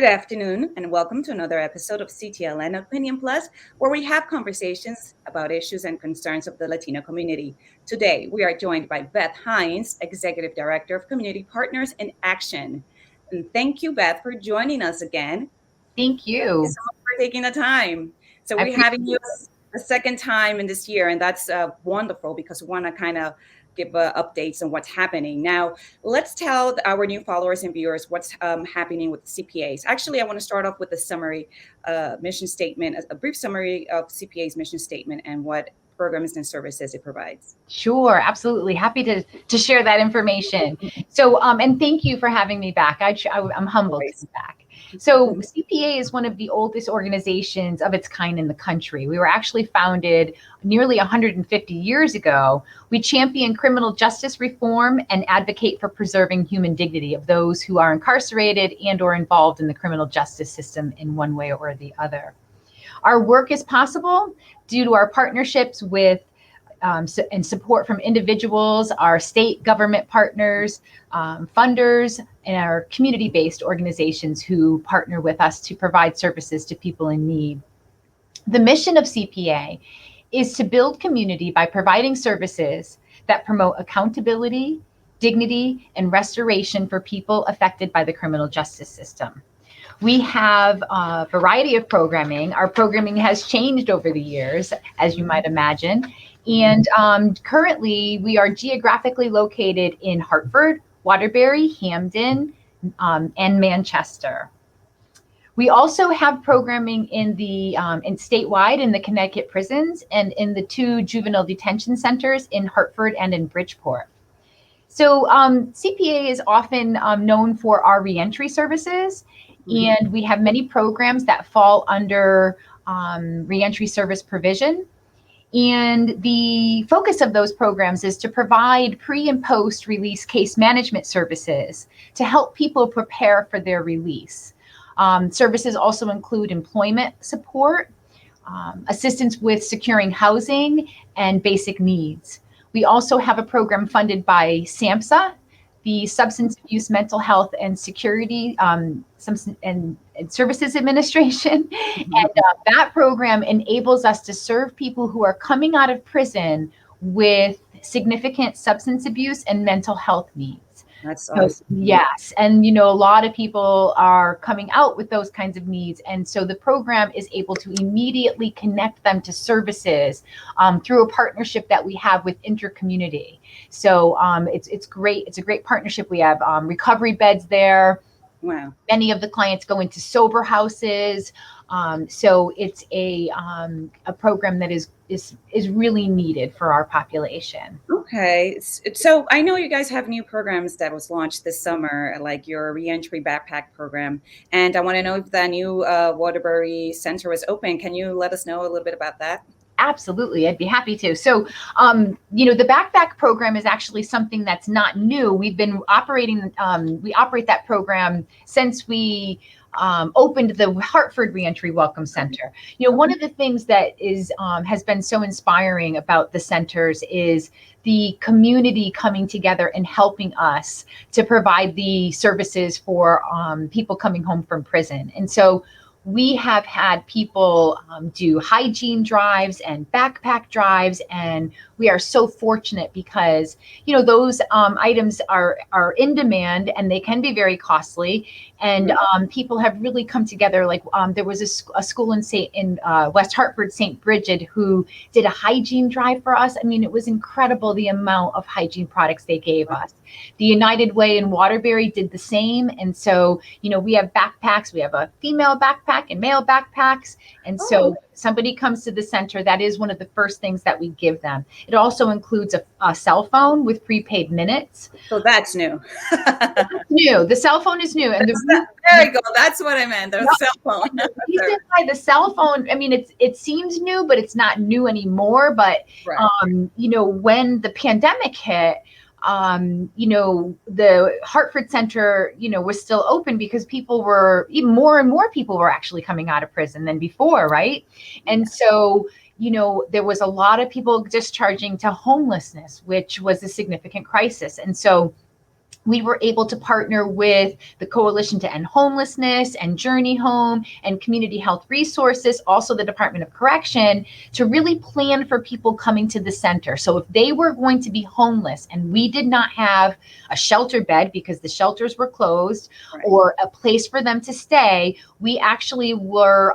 afternoon, and welcome to another episode of CTLN Opinion Plus, where we have conversations about issues and concerns of the Latino community. Today, we are joined by Beth Hines, Executive Director of Community Partners in Action. And thank you, Beth, for joining us again. Thank Thank you you. so much for taking the time. So I we're appreciate having you a second time in this year, and that's wonderful because we want to kind of give updates on what's happening. Now, let's tell our new followers and viewers what's happening with CPAs. Actually, I want to start off with a summary mission statement, a brief summary of CPA's mission statement and what programs and services it provides. Sure, absolutely. Happy to share that information. So, and thank you for having me back. I'm humbled to be back. So CPA is one of the oldest organizations of its kind in the country. We were actually founded nearly 150 years ago. We champion criminal justice reform and advocate for preserving human dignity of those who are incarcerated and or involved in the criminal justice system in one way or the other. Our work is possible due to our partnerships with and support from individuals, our state government partners, funders, and our community-based organizations who partner with us to provide services to people in need. The mission of CPA is to build community by providing services that promote accountability, dignity, and restoration for people affected by the criminal justice system. We have a variety of programming. Our programming has changed over the years, as you might imagine. And currently, we are geographically located in Hartford, Waterbury, Hamden, and Manchester. We also have programming in statewide in the Connecticut prisons and in the 2 juvenile detention centers in Hartford and in Bridgeport. So CPA is often known for our reentry services, and we have many programs that fall under reentry service provision. And the focus of those programs is to provide pre and post release case management services to help people prepare for their release. Services also include employment support, assistance with securing housing, and basic needs. We also have a program funded by SAMHSA, the Substance Abuse, Mental Health, and Security and Services Administration. And that program enables us to serve people who are coming out of prison with significant substance abuse and mental health needs. That's awesome. So, yes. And, a lot of people are coming out with those kinds of needs. And so the program is able to immediately connect them to services through a partnership that we have with Intercommunity. So it's great. It's a great partnership. We have recovery beds there. Wow. Many of the clients go into sober houses. So it's a program that is really needed for our population. Okay. So I know you guys have new programs that was launched this summer, like your reentry backpack program. And I want to know if the new Waterbury Center was open. Can you let us know a little bit about that? Absolutely. I'd be happy to. So, the backpack program is actually something that's not new. We've been operating, we operate that program since we opened the Hartford Reentry Welcome Center. One of the things that has been so inspiring about the centers is the community coming together and helping us to provide the services for people coming home from prison. And so we have had people do hygiene drives and backpack drives, and we are so fortunate because those items are in demand and they can be very costly. And people have really come together. Like there was a school in West Hartford, St. Bridget, who did a hygiene drive for us. I mean, it was incredible the amount of hygiene products they gave us. The United Way in Waterbury did the same. And so, we have backpacks. We have a female backpack and male backpacks. And so somebody comes to the center, that is one of the first things that we give them. It also includes a cell phone with prepaid minutes. So that's new. That's new. The cell phone is new. And there you go. That's what I meant. The cell phone. The reason why the cell phone, I mean, it seems new, but it's not new anymore. But, when the pandemic hit, the Hartford Center, was still open because even more and more people were actually coming out of prison than before, right? And so, there was a lot of people discharging to homelessness, which was a significant crisis. And so we were able to partner with the Coalition to End Homelessness and Journey Home and Community Health Resources, also the Department of Correction, to really plan for people coming to the center. So if they were going to be homeless and we did not have a shelter bed because the shelters were closed, Right. or a place for them to stay, we actually were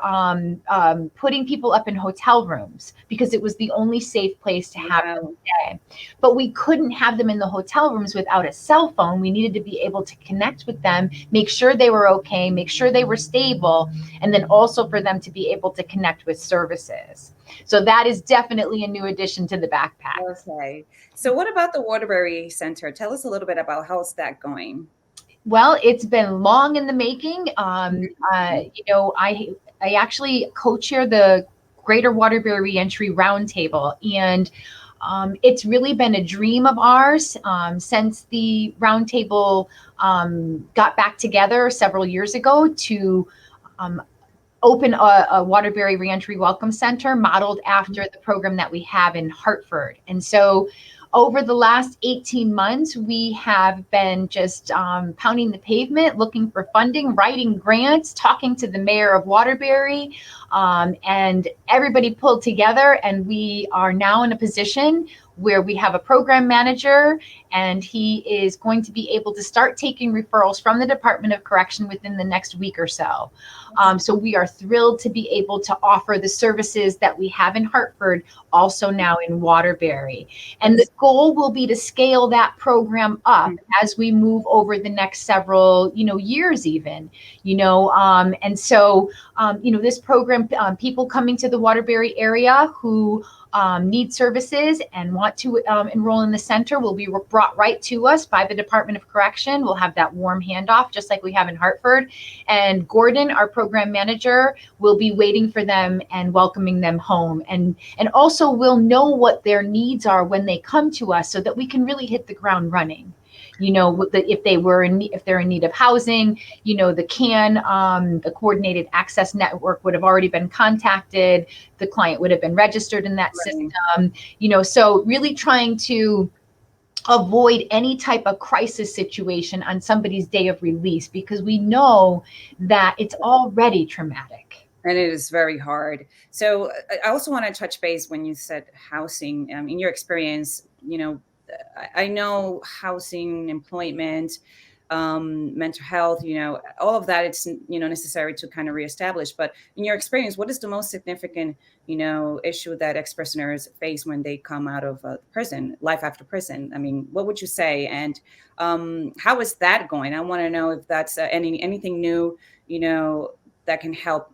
putting people up in hotel rooms because it was the only safe place to have them stay. But we couldn't have them in the hotel rooms without a cell phone. We needed to be able to connect with them, make sure they were okay, make sure they were stable, and then also for them to be able to connect with services. So that is definitely a new addition to the backpack. Okay. So what about the Waterbury Center? Tell us a little bit about how's that going? Well, it's been long in the making. I actually co-chair the Greater Waterbury Reentry Roundtable, and it's really been a dream of ours since the roundtable got back together several years ago to open a Waterbury Reentry Welcome Center modeled after the program that we have in Hartford. And so over the last 18 months, we have been just pounding the pavement, looking for funding, writing grants, talking to the mayor of Waterbury, and everybody pulled together. And we are now in a position where we have a program manager, and he is going to be able to start taking referrals from the Department of Correction within the next week or so. So we are thrilled to be able to offer the services that we have in Hartford also now in Waterbury. And the goal will be to scale that program up as we move over the next several, years even, and so, this program, people coming to the Waterbury area who need services and want to enroll in the center will be brought right to us by the Department of Correction. We'll have that warm handoff just like we have in Hartford. And Gordon, our program manager, will be waiting for them and welcoming them home. And also we'll know what their needs are when they come to us so that we can really hit the ground running. If they're in need of housing, the Coordinated Access Network would have already been contacted. The client would have been registered in that system. So really trying to avoid any type of crisis situation on somebody's day of release, because we know that it's already traumatic. And it is very hard. So I also want to touch base when you said housing. In your experience, I know housing, employment, mental health, all of that, it's, necessary to kind of reestablish. But in your experience, what is the most significant, issue that ex-prisoners face when they come out of prison, life after prison? I mean, what would you say? And how is that going? I want to know if that's anything new, that can help,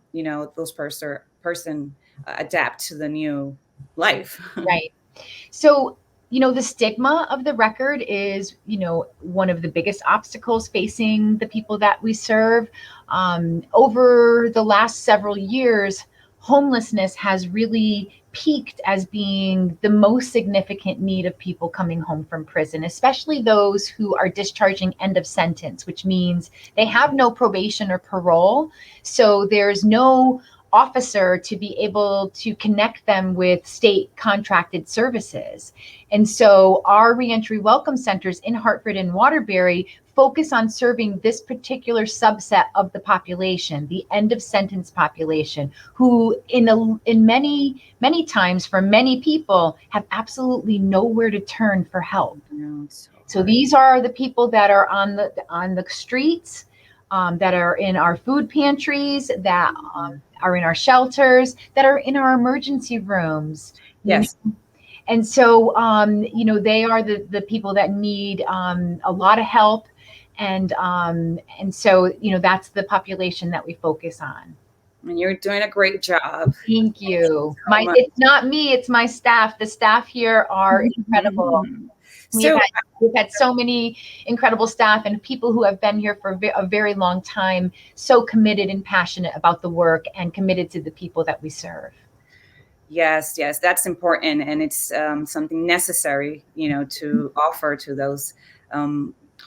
those person adapt to the new life. Right. So, the stigma of the record is, one of the biggest obstacles facing the people that we serve. Over the last several years, homelessness has really peaked as being the most significant need of people coming home from prison, especially those who are discharging end of sentence, which means they have no probation or parole. So there's no officer to be able to connect them with state contracted services. And so our reentry welcome centers in Hartford and Waterbury focus on serving this particular subset of the population, the end of sentence population, who in many times for many people have absolutely nowhere to turn for help. So these are the people that are on the streets, that are in our food pantries, that are in our shelters, that are in our emergency rooms. Yes. And so, they are the people that need a lot of help. And so, that's the population that we focus on. And you're doing a great job. Thank you. It's not me, it's my staff. The staff here are incredible. We've had so many incredible staff and people who have been here for a very long time, so committed and passionate about the work and committed to the people that we serve. Yes, that's important. And it's something necessary, to offer to those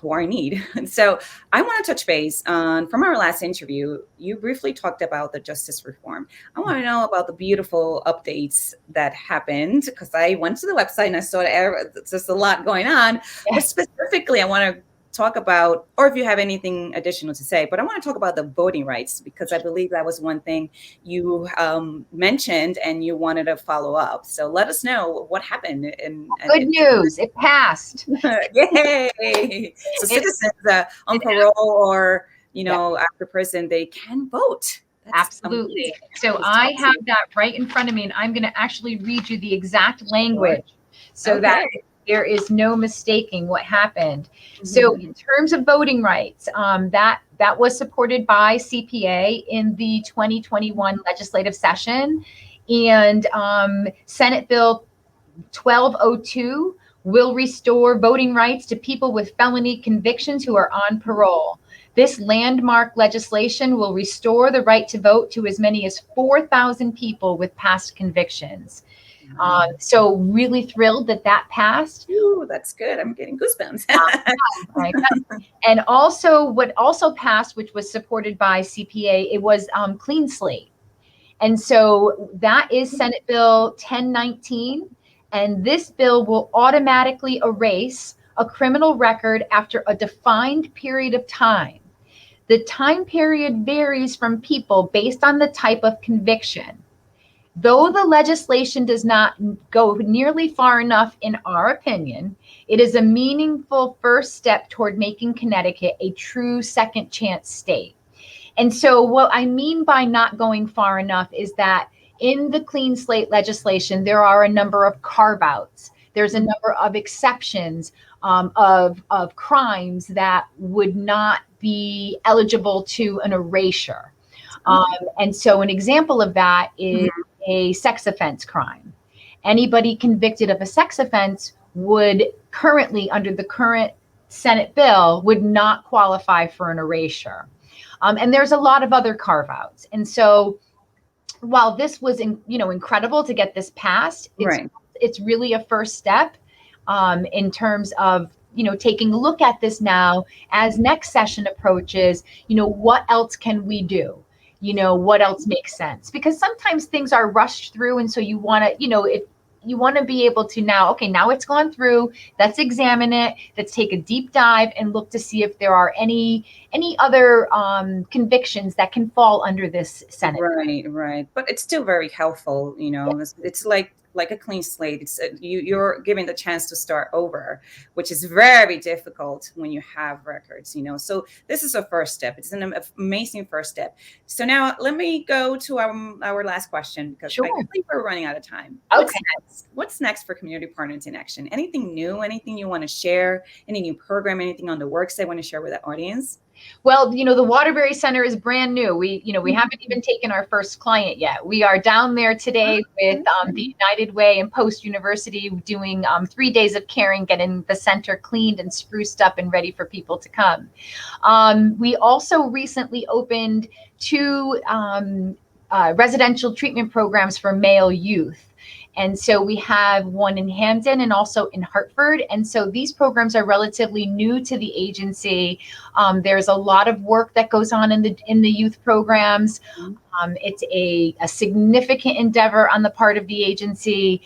who are in need. And so I want to touch base on, from our last interview, you briefly talked about the justice reform. I want to know about the beautiful updates that happened, because I went to the website and I saw there's just a lot going on. Yes. But specifically, I want to talk about, or if you have anything additional to say, but I want to talk about the voting rights, because I believe that was one thing you mentioned and you wanted to follow up. So let us know what happened. Good news, it passed. Yay! So It, citizens on it parole or, yeah, after prison, they can vote. That's amazing. absolutely. So It's I have awesome. that right in front of me, and I'm going to actually read you the exact Sure. language so that Okay. there is no mistaking what happened. So Mhm. in terms of voting rights, that was supported by CPA in the 2021 legislative session, and Senate Bill 1202 will restore voting rights to people with felony convictions who are on parole. This landmark legislation will restore the right to vote to as many as 4,000 people with past convictions. Wow. So really thrilled that that passed. Ooh, that's good. I'm getting goosebumps. Right. And also what also passed, which was supported by CPA, it was clean slate. And so that is Senate Bill 1019. And this bill will automatically erase a criminal record after a defined period of time. The time period varies from people based on the type of conviction. Though the legislation does not go nearly far enough, in our opinion, it is a meaningful first step toward making Connecticut a true second chance state. And so, what I mean by not going far enough is that in the clean slate legislation, there are a number of carve outs. There's a number of exceptions of crimes that would not be eligible to an erasure. And so, an example of that is Mhm. a sex offense crime. Anybody convicted of a sex offense would currently, under the current Senate bill, would not qualify for an erasure. And there's a lot of other carve outs. And so while this was incredible to get this passed, Right. it's really a first step in terms of taking a look at this now as next session approaches. What else can we do? What else makes sense? Because sometimes things are rushed through, and so you want to, if you want to be able to now, okay, now it's gone through, let's examine it, let's take a deep dive and look to see if there are any other convictions that can fall under this Senate. Right, right. But it's still very helpful, It's like a clean slate. It's you're given the chance to start over, which is very difficult when you have records, So this is a first step. It's an amazing first step. So now let me go to our last question, because Sure. I think we're running out of time. Okay. What's next for Community Partners in Action? Anything new? Anything you want to share? Any new program? Anything on the works they want to share with the audience? Well, the Waterbury Center is brand new. We haven't even taken our first client yet. We are down there today with the United Way and Post University doing 3 days of caring, getting the center cleaned and spruced up and ready for people to come. We also recently opened 2 residential treatment programs for male youth. And so we have one in Hamden and also in Hartford. And so these programs are relatively new to the agency. There's a lot of work that goes on in the youth programs. It's a significant endeavor on the part of the agency.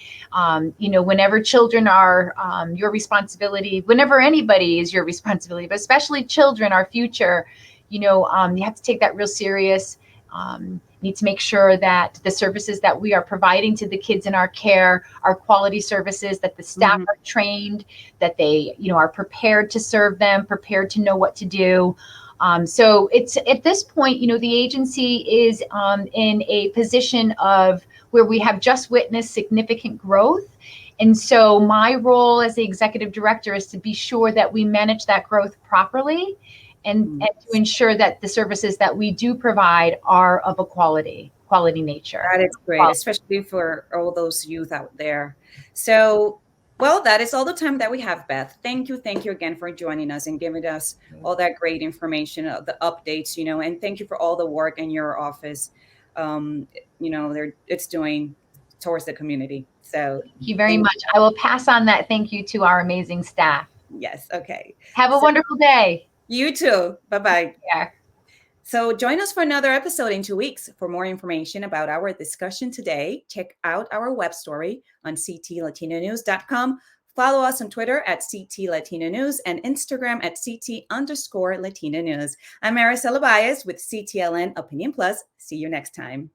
Whenever children are your responsibility, whenever anybody is your responsibility, but especially children, our future, you have to take that real serious. Need to make sure that the services that we are providing to the kids in our care are quality services, that the staff are trained, that they, are prepared to serve them, prepared to know what to do. So it's at this point, the agency is in a position of where we have just witnessed significant growth. And so my role as the executive director is to be sure that we manage that growth properly and to ensure that the services that we do provide are of a quality nature. That is great, especially for all those youth out there. So, well, that is all the time that we have, Beth. Thank you again for joining us and giving us all that great information, the updates, and thank you for all the work in your office, it's doing towards the community. So thank you very much. I will pass on that thank you to our amazing staff. Yes, okay. Have a wonderful day. You too. Bye-bye. Yeah. So join us for another episode in 2 weeks. For more information about our discussion today, check out our web story on ctlatinonews.com. Follow us on Twitter at CT Latino News and Instagram at CT_Latino News. I'm Maricela Baez with CTLN Opinion Plus. See you next time.